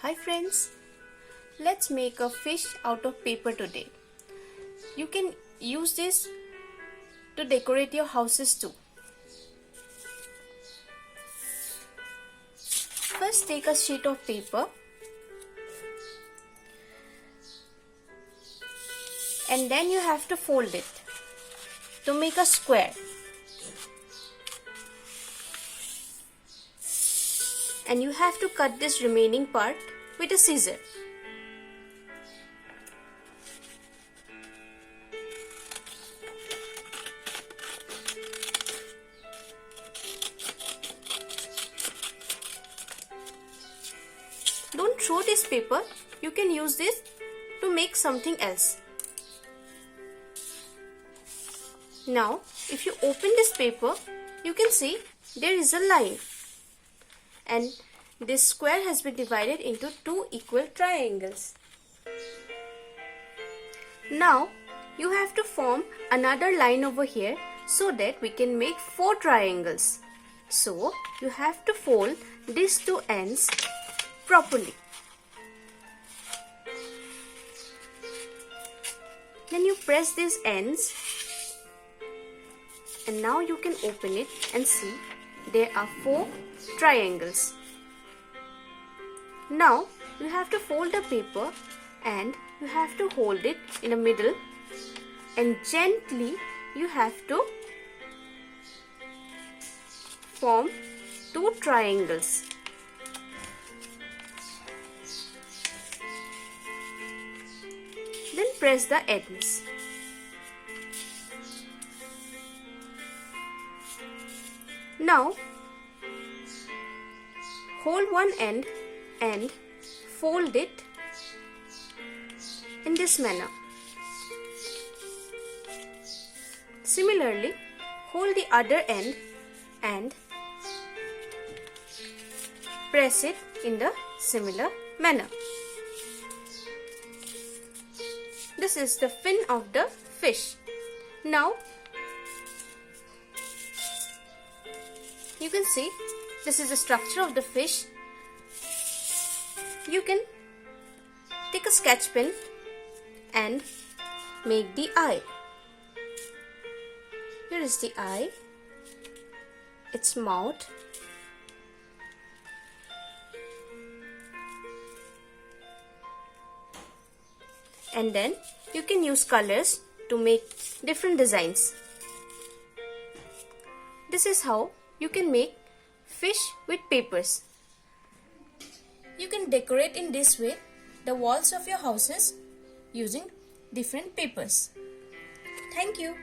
Hi friends, let's make a fish out of paper today. You can use this to decorate your houses too. First take a sheet of paper and then you have to fold it to make a square. And you have to cut this remaining part with a scissor. Don't throw this paper, you can use this to make something else. Now, if you open this paper, you can see there is a line. And this square has been divided into two equal triangles. Now you have to form another line over here so that we can make four triangles. So you have to fold these two ends properly. Then you press these ends and now you can open it and see there are four triangles. Now you have to fold the paper and you have to hold it in the middle and gently you have to form two triangles. Then press the ends. Now hold one end and fold it in this manner. Similarly, hold the other end and press it in the similar manner. This is the fin of the fish. Now you can see this is the structure of the fish. You can take a sketch pen and make the eye. Here is the eye, its mouth, and then you can use colors to make different designs. This is how you can make fish with papers. You can decorate in this way the walls of your houses using different papers. Thank you.